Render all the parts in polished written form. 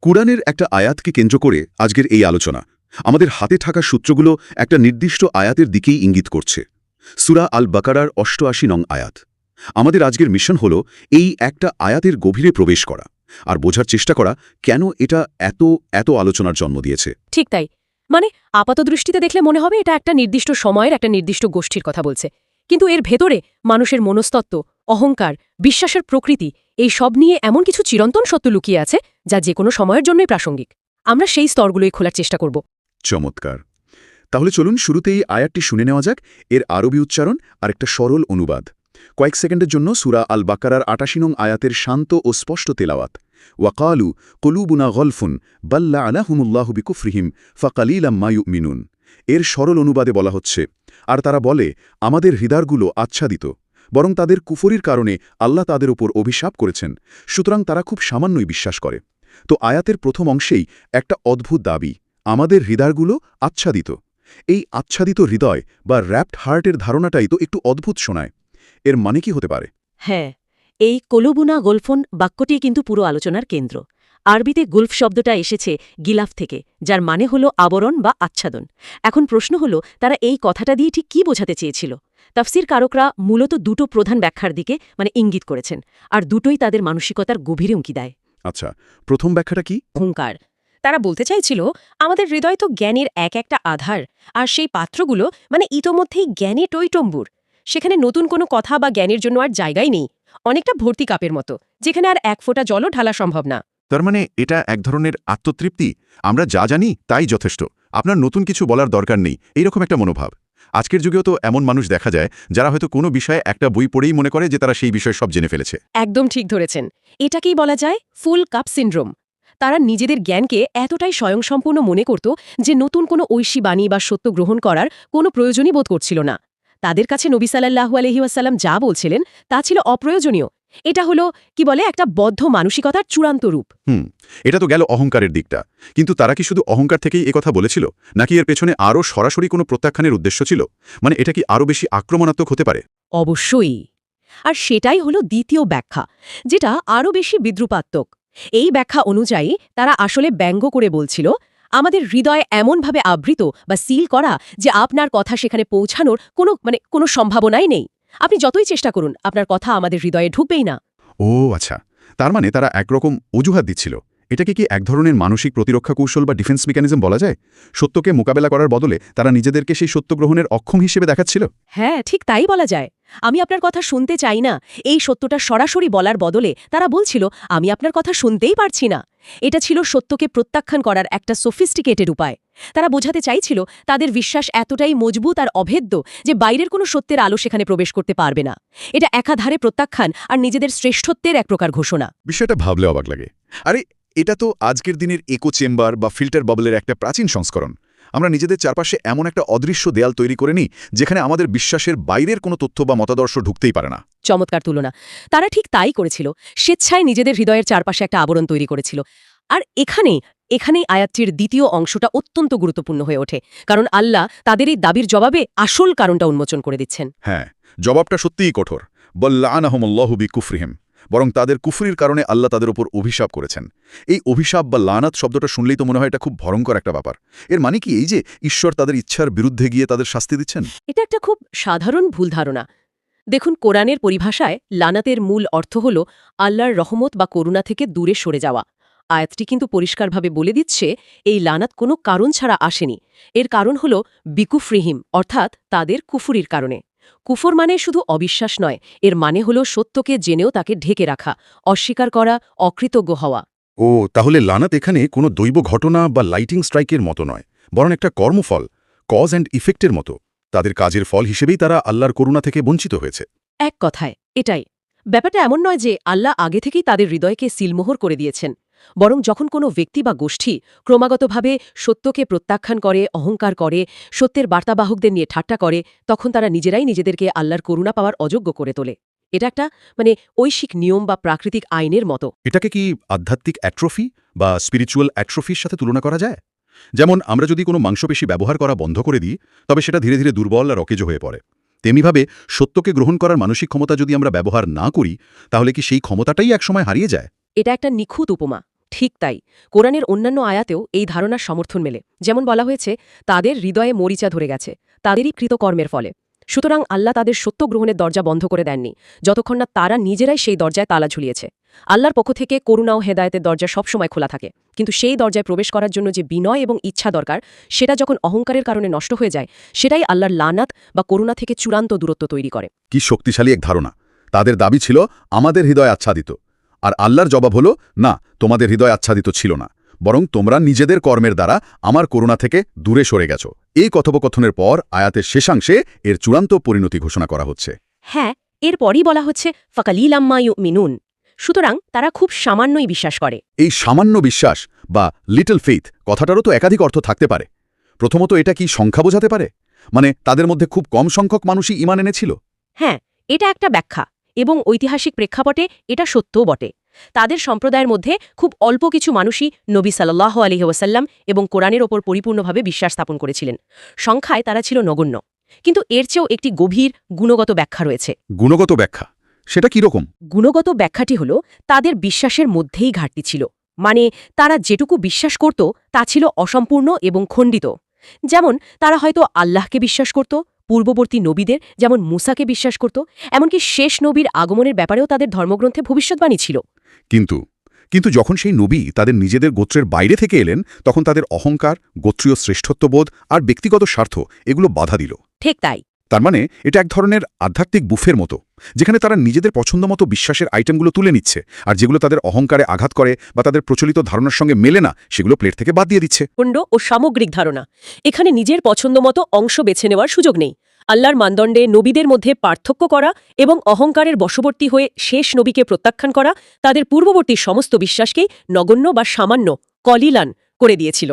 কুরআনের একটা আয়াতকে কেন্দ্র করে আজকের এই আলোচনা আমাদের হাতে থাকা সূত্রগুলো একটা নির্দিষ্ট আয়াতের দিকেই ইঙ্গিত করছে। সূরা আল বাকারার ৮৮ নং আয়াত। আমাদের আজকের মিশন হল এই একটা আয়াতের গভীরে প্রবেশ করা আর বোঝার চেষ্টা করা কেন এটা এত এত আলোচনার জন্ম দিয়েছে। ঠিক তাই, মানে আপাতদৃষ্টিতে দেখলে মনে হবে এটা একটা নির্দিষ্ট সময়ের একটা নির্দিষ্ট গোষ্ঠীর কথা বলছে, কিন্তু এর ভেতরে মানুষের মনস্তত্ত্ব, অহংকার, বিশ্বাসের প্রকৃতি এই সব নিয়ে এমন কিছু চিরন্তন সত্য লুকিয়ে আছে যা যে কোনো সময়ের জন্যই প্রাসঙ্গিক। আমরা সেই স্তরগুলোই খোলার চেষ্টা করব। চমৎকার। তাহলে চলুন শুরুতেই আয়াতটি শুনে নেওয়া যাক, এর আরবি উচ্চারণ আর একটা সরল অনুবাদ। কয়েক সেকেন্ডের জন্য সূরা আল বাকারার ৮৮ নং আয়াতের শান্ত ও স্পষ্ট তেলাওয়াত। ওয়াকালু কুলুবুনা গলফুন বাল্লা আলাহুমুল্লাহু বিকুফরিহিম ফাকালিলাম মা ইউমিনুন। এর সরল অনুবাদে বলা হচ্ছে, আর তারা বলে আমাদের হৃদয়গুলো আচ্ছাদিত, বরং তাদের কুফরির কারণে আল্লাহ তাদের উপর অভিশাপ করেছেন, সুতরাং তারা খুব সামান্যই বিশ্বাস করে। তো আয়াতের প্রথম অংশেই একটা অদ্ভুত দাবি, আমাদের হৃদয়গুলো আচ্ছাদিত। এই আচ্ছাদিত হৃদয় বা র্যাপড হার্টের ধারণাটাই তো একটু অদ্ভুত শোনায়। এর মানে কি হতে পারে? হ্যাঁ, এই কলুবুনা গোলফন বাক্যটি কিন্তু পুরো আলোচনার কেন্দ্র। আরবিতে গুলফ শব্দটা এসেছে গিলাফ থেকে, যার মানে হল আবরণ বা আচ্ছাদন। এখন প্রশ্ন হল তারা এই কথাটা দিয়ে ঠিক কী বোঝাতে চেয়েছিল। তাফসির কারকরা মূলত দুটো প্রধান ব্যাখ্যার দিকে ইঙ্গিত করেছেন, আর দুটোই তাদের মানসিকতার গভীরে উঁকি দেয়। আচ্ছা, প্রথম ব্যাখ্যাটা কি? অহংকার। তারা বলতে চাইছিল আমাদের হৃদয় তো জ্ঞানের এক একটা আধার, আর সেই পাত্রগুলো ইতোমধ্যেই জ্ঞানে টইটম্বুর। সেখানে নতুন কোনো কথা বা জ্ঞানের জন্য আর জায়গাই নেই, অনেকটা ভর্তি কাপের মতো, যেখানে আর এক ফোঁটা জলও ঢালা সম্ভব না। তার মানে এটা এক ধরনের আত্মতৃপ্তি, আমরা যা জানি তাই যথেষ্ট, আপনার নতুন কিছু বলার দরকার নেই, এইরকম একটা মনোভাব। আজকের যুগেও তো এমন মানুষ দেখা যায় যারা হয়তো কোনো বিষয়ে একটা বই পড়েই মনে করে যে তারা সেই বিষয়ে সব জেনে ফেলেছে। একদম ঠিক ধরেছেন, এটাকেই বলা যায় ফুল কাপ সিন্ড্রোম। তারা নিজেদের জ্ঞানকে এতটাই স্বয়ংসম্পূর্ণ মনে করত যে নতুন কোনো ঐশী বাণী বা সত্য গ্রহণ করার কোনো প্রয়োজনই বোধ করছিল না। তাদের কাছে নবী সাল্লাল্লাহু আলাইহি ওয়াসাল্লাম যা বলছিলেন তা ছিল অপ্রয়োজনীয়। এটা হলো একটা বদ্ধ মানসিকতার চূড়ান্ত রূপ। এটা তো গেল অহংকারের দিকটা, কিন্তু তারা কি শুধু অহংকার থেকেই একথা বলেছিল, নাকি এর পেছনে আরও সরাসরি কোনো প্রত্যাখ্যানের উদ্দেশ্য ছিল? মানে এটা কি আরও বেশি আক্রমণাত্মক হতে পারে? অবশ্যই। আর সেটাই হলো দ্বিতীয় ব্যাখ্যা, যেটা আরও বেশি বিদ্রুপাত্মক। এই ব্যাখ্যা অনুযায়ী তারা আসলে ব্যঙ্গ করে বলছিল, আমাদের হৃদয় এমনভাবে আবৃত বা সিল করা যে আপনার কথা সেখানে পৌঁছানোর কোনো সম্ভাবনাই নেই। আপনি যতই চেষ্টা করুন, আপনার কথা আমাদের হৃদয়ে ঢুকবেই না। ও আচ্ছা, তার মানে তারা একরকম অজুহাত দিচ্ছিল। এটাকে কি এক ধরনের মানসিক প্রতিরক্ষা কৌশল বা ডিফেন্স মেকানিজম বলা যায়? সত্যকে মোকাবেলা করার বদলে তারা নিজেদেরকে সেই সত্য গ্রহণের অক্ষম হিসেবে দেখাচ্ছিল। হ্যাঁ, ঠিক তাই বলা যায়। আমি আপনার কথা শুনতে চাই না, এই সত্যটা সরাসরি বলার বদলে তারা বলছিল আমি আপনার কথা শুনতেই পারছি না। এটা ছিল সত্যকে প্রত্যাখ্যান করার একটা সোফিস্টিকেটেড উপায়। তারা বোঝাতে চাইছিল তাদের বিশ্বাস এতটাই মজবুত আর অভেদ্য যে বাইরের কোনো সত্যের আলো সেখানে প্রবেশ করতে পারবে না। এটা একাধারে প্রত্যাখ্যান আর নিজেদের শ্রেষ্ঠত্বের এক প্রকার ঘোষণা। বিষয়টা ভাবলে অবাক লাগে। আরে এটা তো আজকের দিনের ইকো চেম্বার বা ফিল্টার বাবলের একটা প্রাচীন সংস্করণ। আমরা নিজেদের চারপাশে এমন একটা অদৃশ্য দেয়াল তৈরি করে নিই যেখানে আমাদের বিশ্বাসের বাইরের কোনো তথ্য বা মতাদর্শ ঢুকতেই পারে না। চমৎকার তুলনা। তারা ঠিক তাই করেছিল, স্বেচ্ছায় নিজেদের হৃদয়ের চারপাশে একটা আবরণ তৈরি করেছিল। আর এখানেই আয়াতটির দ্বিতীয় অংশটা অত্যন্ত গুরুত্বপূর্ণ হয়ে ওঠে, কারণ আল্লাহ তাদের এই দাবির জবাবে আসল কারণটা উন্মোচন করে দিচ্ছেন। হ্যাঁ, জবাবটা সত্যিই কঠোর। বল্লাআনাহুমুল্লাহু বিকুফরিহিম, বরং তাদের কুফরির কারণে আল্লাহ তাদের উপর অভিশাপ করেছেন। এই অভিশাপ বা লানাত শব্দটা শুনলেই তো মনে হয় এটা খুব ভয়ঙ্কর একটা ব্যাপার। এর মানে কি এই যে ঈশ্বর তাদের ইচ্ছার বিরুদ্ধে গিয়ে তাদের শাস্তি দিচ্ছেন? এটা একটা খুব সাধারণ ভুল ধারণা। দেখুন, কোরআনের পরিভাষায় লানাতের মূল অর্থ হল আল্লাহর রহমত বা করুণা থেকে দূরে সরে যাওয়া। আয়াতটি কিন্তু পরিষ্কারভাবে বলে দিচ্ছে এই লানাত কোনো কারণ ছাড়া আসেনি। এর কারণ হল বিকুফরিহিম, অর্থাৎ তাদের কুফুরির কারণে। কুফর মানে শুধু অবিশ্বাস নয়, এর মানে হল সত্যকে জেনেও তাকে ঢেকে রাখা, অস্বীকার করা, অকৃতজ্ঞ হওয়া। ও তাহলে লানাত এখানে কোনো দৈব ঘটনা বা লাইটিং স্ট্রাইকের মতো নয়, বরং একটা কর্মফল, কজ অ্যান্ড ইফেক্টের মতো। তাদের কাজের ফল হিসেবেই তারা আল্লাহর করুণা থেকে বঞ্চিত হয়েছে। এক কথায় এটাই। ব্যাপারটা এমন নয় যে আল্লাহ আগে থেকেই তাদের হৃদয়কে সিলমোহর করে দিয়েছেন, বরং যখন কোনো ব্যক্তি বা গোষ্ঠী ক্রমাগতভাবে সত্যকে প্রত্যাখ্যান করে, অহংকার করে, সত্যের বার্তাবাহকদের নিয়ে ঠাট্টা করে, তখন তারা নিজেরাই নিজেদেরকে আল্লাহর করুণা পাওয়ার অযোগ্য করে তোলে। এটা একটা ঐশিক নিয়ম বা প্রাকৃতিক আইনের মতো। এটাকে কি আধ্যাত্মিক অ্যাট্রফি বা স্পিরিচুয়াল অ্যাট্রফির সাথে তুলনা করা যায়? যেমন আমরা যদি কোনো মাংসপেশি ব্যবহার করা বন্ধ করে দিই, তবে সেটা ধীরে ধীরে দুর্বল আর অকেজো হয়ে পড়ে। তেমনিভাবে সত্যকে গ্রহণ করার মানসিক ক্ষমতা যদি আমরা ব্যবহার না করি, তাহলে কি সেই ক্ষমতাটাই একসময় হারিয়ে যায়? এটা একটা নিখুঁত উপমা। ঠিক তাই কোরআনের অন্যান্য আয়াতেও এই ধারণার সমর্থন মেলে। যেমন বলা হয়েছে, তাদের হৃদয়ে মরিচা ধরে গেছে তাদেরই কৃতকর্মের ফলে। সুতরাং আল্লাহ তাদের সত্য গ্রহণের দরজা বন্ধ করে দেননি, যতক্ষণ না তারা নিজেরাই সেই দরজায় তালা ঝুলিয়েছে। আল্লাহর পক্ষ থেকে করুণা ও হেদায়েতের দরজা সবসময় খোলা থাকে, কিন্তু সেই দরজায় প্রবেশ করার জন্য যে বিনয় এবং ইচ্ছা দরকার, সেটা যখন অহংকারের কারণে নষ্ট হয়ে যায়, সেটাই আল্লাহর লানাত বা করুণা থেকে চূড়ান্ত দূরত্ব তৈরি করে। কি শক্তিশালী এক ধারণা! তাদের দাবি ছিল আমাদের হৃদয় আচ্ছাদিত, আর আল্লাহর জবাব হলো, না, তোমাদের হৃদয় আচ্ছাদিত ছিল না, বরং তোমরা নিজেদের কর্মের দ্বারা আমার করুণা থেকে দূরে সরে গেছ। এই কথোপকথনের পর আয়াতের শেষাংশে এর চূড়ান্ত পরিণতি ঘোষণা করা হচ্ছে। হ্যাঁ, এরপরই বলা হচ্ছে ফাকালিলাম্মা ইউমিনুন। সুতরাং তারা খুব সামান্যই বিশ্বাস করে। এই সামান্য বিশ্বাস বা লিটল ফেইথ কথাটারও তো একাধিক অর্থ থাকতে পারে। প্রথমত, এটা কি সংখ্যা বোঝাতে পারে? মানে তাদের মধ্যে খুব কম সংখ্যক মানুষই ঈমান এনেছিল? হ্যাঁ, এটা একটা ব্যাখ্যা, এবং ঐতিহাসিক প্রেক্ষাপটে এটা সত্যও বটে। তাদের সম্প্রদায়ের মধ্যে খুব অল্প কিছু মানুষই নবী সাল্লাল্লাহু আলাইহি ওয়াসাল্লাম এবং কোরআনের ওপর পরিপূর্ণভাবে বিশ্বাস স্থাপন করেছিলেন। সংখ্যায় তারা ছিল নগণ্য, কিন্তু এর চেয়েও একটি গভীর গুণগত ব্যাখ্যা রয়েছে। গুণগত ব্যাখ্যা? সেটা কীরকম? গুণগত ব্যাখ্যাটি হল তাদের বিশ্বাসের মধ্যেই ঘাটতি ছিল। মানে তারা যেটুকু বিশ্বাস করত তা ছিল অসম্পূর্ণ এবং খণ্ডিত। যেমন তারা হয়তো আল্লাহকে বিশ্বাস করত, পূর্ববর্তী নবীদের যেমন মুসাকে বিশ্বাস করত, এমনকি শেষ নবীর আগমনের ব্যাপারেও তাদের ধর্মগ্রন্থে ভবিষ্যৎবাণী ছিল। কিন্তু যখন সেই নবী তাদের নিজেদের গোত্রের বাইরে থেকে এলেন, তখন তাদের অহংকার, গোত্রীয় শ্রেষ্ঠত্ববোধ আর ব্যক্তিগত স্বার্থ এগুলো বাধা দিল। ঠিক তাই। তার মানে এটা এক ধরনের আধ্যাত্মিক বুফের মতো, যেখানে তারা নিজেদের পছন্দমতো বিশ্বাসের আইটেমগুলো তুলে নিচ্ছে, আর যেগুলো তাদের অহংকারে আঘাত করে বা তাদের প্রচলিত ধারণার সঙ্গে মেলে না, সেগুলো প্লেট থেকে বাদ দিয়ে দিচ্ছে। খণ্ড ও সামগ্রিক ধারণা। এখানে নিজের পছন্দমতো অংশ বেছে নেওয়ার সুযোগ নেই। আল্লাহর মানদণ্ডে নবীদের মধ্যে পার্থক্য করা এবং অহংকারের বশবর্তী হয়ে শেষ নবীকে প্রত্যাখ্যান করা তাদের পূর্ববর্তী সমস্ত বিশ্বাসকেই নগণ্য বা সামান্য কলিলান করে দিয়েছিল।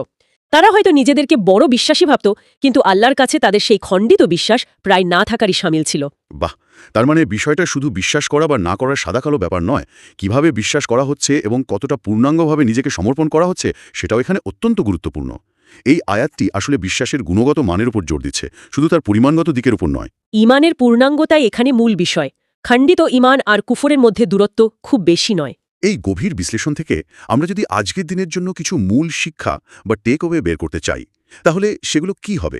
তারা হয়তো নিজেদেরকে বড় বিশ্বাসী ভাবত, কিন্তু আল্লাহর কাছে তাদের সেই খণ্ডিত বিশ্বাস প্রায় না থাকারই শামিল ছিল। বাহ! তার মানে বিষয়টা শুধু বিশ্বাস করা বা না করার সাদাকালো ব্যাপার নয়, কিভাবে বিশ্বাস করা হচ্ছে এবং কতটা পূর্ণাঙ্গভাবে নিজেকে সমর্পণ করা হচ্ছে সেটাও এখানে অত্যন্ত গুরুত্বপূর্ণ। এই আয়াতটি আসলে বিশ্বাসের গুণগত মানের উপর জোর দিচ্ছে, শুধু তার পরিমাণগত দিকের উপর নয়। ঈমানের পূর্ণাঙ্গতাই এখানে মূল বিষয়। খণ্ডিত ঈমান আর কুফরের মধ্যে দূরত্ব খুব বেশি নয়। এই গভীর বিশ্লেষণ থেকে আমরা যদি আজকের দিনের জন্য কিছু মূল শিক্ষা বা টেক ওয়ে বের করতে চাই, তাহলে সেগুলো কি হবে?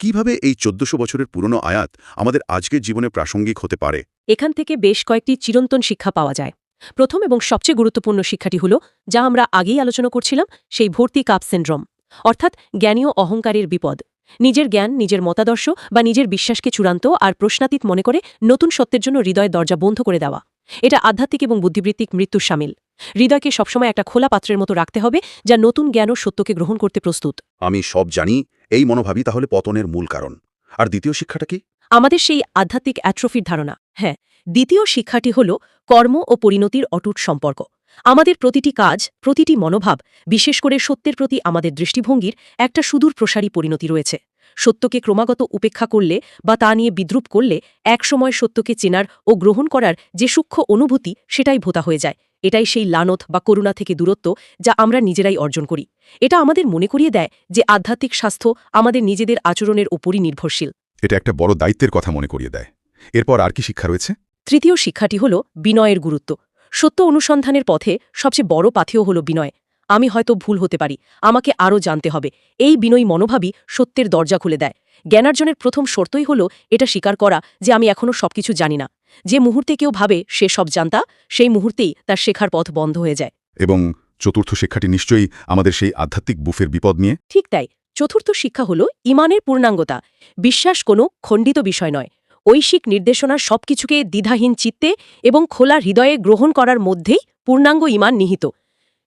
কিভাবে এই 1400 বছরের পুরনো আয়াত আমাদের আজকের জীবনে প্রাসঙ্গিক হতে পারে? এখান থেকে বেশ কয়েকটি চিরন্তন শিক্ষা পাওয়া যায়। প্রথম এবং সবচেয়ে গুরুত্বপূর্ণ শিক্ষাটি হল, যা আমরা আগেই আলোচনা করছিলাম, সেই ভর্তি কাপ সিনড্রোম, অর্থাৎ জ্ঞানীয় অহংকারের বিপদ। নিজের জ্ঞান, নিজের মতাদর্শ বা নিজের বিশ্বাসকে চূড়ান্ত আর প্রশ্নাতীত মনে করে নতুন সত্যের জন্য হৃদয়ের দরজা বন্ধ করে দেওয়া। এটা আধ্যাত্মিক এবং বুদ্ধিবৃত্তিক মৃত্যুর শামিল। হৃদয়কে সবসময় একটা খোলা পাত্রের মতো রাখতে হবে, যা নতুন জ্ঞান ও সত্যকে গ্রহণ করতে প্রস্তুত। আমি সব জানি, এই মনোভাবই তাহলে পতনের মূল কারণ। আর দ্বিতীয় শিক্ষাটা কি? আমাদের সেই আধ্যাত্মিক অ্যাট্রফির ধারণা। হ্যাঁ, দ্বিতীয় শিক্ষাটি হল কর্ম ও পরিণতির অটুট সম্পর্ক। আমাদের প্রতিটি কাজ, প্রতিটি মনোভাব, বিশেষ করে সত্যের প্রতি আমাদের দৃষ্টিভঙ্গির একটা সুদূর প্রসারী পরিণতি রয়েছে। সত্যকে ক্রমাগত উপেক্ষা করলে বা তা নিয়ে বিদ্রূপ করলে একসময় সত্যকে চেনার ও গ্রহণ করার যে সূক্ষ্ম অনুভূতি, সেটাই ভোতা হয়ে যায়। এটাই সেই লানত বা করুণা থেকে দূরত্ব, যা আমরা নিজেরাই অর্জন করি। এটা আমাদের মনে করিয়ে দেয় যে আধ্যাত্মিক স্বাস্থ্য আমাদের নিজেদের আচরণের ওপরই নির্ভরশীল। এটা একটা বড় দায়িত্বের কথা মনে করিয়ে দেয়। এরপর আর কি শিক্ষা রয়েছে? তৃতীয় শিক্ষাটি হল বিনয়ের গুরুত্ব। সত্য অনুসন্ধানের পথে সবচেয়ে বড় পাথেয় হল বিনয়। আমি হয়তো ভুল হতে পারি, আমাকে আরও জানতে হবে। এই বিনয়ী মনোভাবই সত্যের দরজা খুলে দেয়। জ্ঞানার্জনের প্রথম শর্তই হল এটা স্বীকার করা যে আমি এখনও সবকিছু জানি না। যে মুহূর্তে কেউ ভাবে সে সব জানতা, সেই মুহূর্তেই তার শেখার পথ বন্ধ হয়ে যায়। এবং চতুর্থ শিক্ষাটি নিশ্চয়ই আমাদের সেই আধ্যাত্মিক বুফের বিপদ নিয়ে। ঠিক তাই। চতুর্থ শিক্ষা হল ঈমানের পূর্ণাঙ্গতা। বিশ্বাস কোনো খণ্ডিত বিষয় নয়। ঐশিক নির্দেশনার সবকিছুকে দ্বিধাহীন চিত্তে এবং খোলা হৃদয়ে গ্রহণ করার মধ্যেই পূর্ণাঙ্গ ঈমান নিহিত।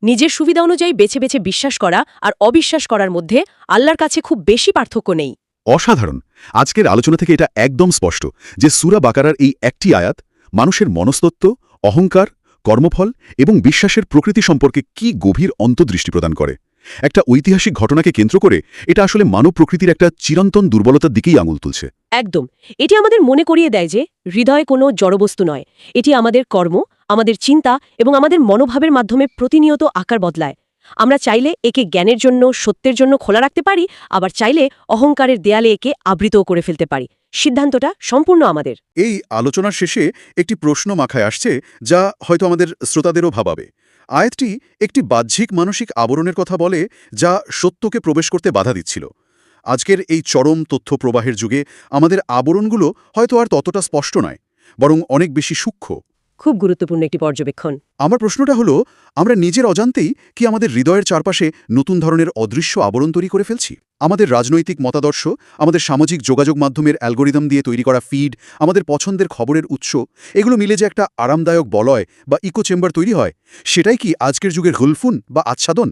নিজের সুবিধা অনুযায়ী বেছে বেছে বিশ্বাস করা আর অবিশ্বাস করার মধ্যে আল্লাহর কাছে খুব বেশি পার্থক্য নেই। অসাধারণ! আজকের আলোচনা থেকে এটা একদম স্পষ্ট যে সূরা বাকারার এই একটি আয়াত মানুষের মনস্তত্ত্ব, অহংকার, কর্মফল এবং বিশ্বাসের প্রকৃতি সম্পর্কে কি গভীর অন্তর্দৃষ্টি প্রদান করে। একটা ঐতিহাসিক ঘটনাকে কেন্দ্র করে এটা আসলে মানব প্রকৃতির একটা চিরন্তন দুর্বলতার দিকেই আঙুল তুলছে। একদম। এটি আমাদের মনে করিয়ে দেয় যে হৃদয় কোনো জড়বস্তু নয়। এটি আমাদের কর্ম, আমাদের চিন্তা এবং আমাদের মনোভাবের মাধ্যমে প্রতিনিয়ত আকার বদলায়। আমরা চাইলে একে জ্ঞানের জন্য, সত্যের জন্য খোলা রাখতে পারি, আবার চাইলে অহংকারের দেয়ালে একে আবৃতও করে ফেলতে পারি। সিদ্ধান্তটা সম্পূর্ণ আমাদের। এই আলোচনার শেষে একটি প্রশ্ন মাথায় আসছে, যা হয়তো আমাদের শ্রোতাদেরও ভাবাবে। আয়াতটি একটি বাহ্যিক মানসিক আবরণের কথা বলে যা সত্যকে প্রবেশ করতে বাধা দিচ্ছিল। আজকের এই চরম তথ্য প্রবাহের যুগে আমাদের আবরণগুলো হয়তো আর ততটা স্পষ্ট নয়, বরং অনেক বেশি সূক্ষ্ম। খুব গুরুত্বপূর্ণ একটি পর্যবেক্ষণ। আমার প্রশ্নটা হলো, আমরা নিজের অজান্তেই কি আমাদের হৃদয়ের চারপাশে নতুন ধরনের অদৃশ্য আবরণ তৈরি করে ফেলছি? আমাদের রাজনৈতিক মতাদর্শ, আমাদের সামাজিক যোগাযোগ মাধ্যমের অ্যালগোরিদম দিয়ে তৈরি করা ফিড, আমাদের পছন্দের খবরের উৎস, এগুলো মিলে যে একটা আরামদায়ক বলয় বা ইকো চেম্বার তৈরি হয়, সেটাই কি আজকের যুগের গুলফুন বা আচ্ছাদন?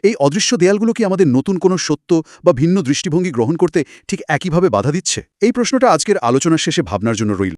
এই অদৃশ্য দেয়ালগুলো কি আমাদের নতুন কোনো সত্য বা ভিন্ন দৃষ্টিভঙ্গি গ্রহণ করতে ঠিক একইভাবে বাধা দিচ্ছে? এই প্রশ্নটা আজকের আলোচনার শেষে ভাবনার জন্য রইল।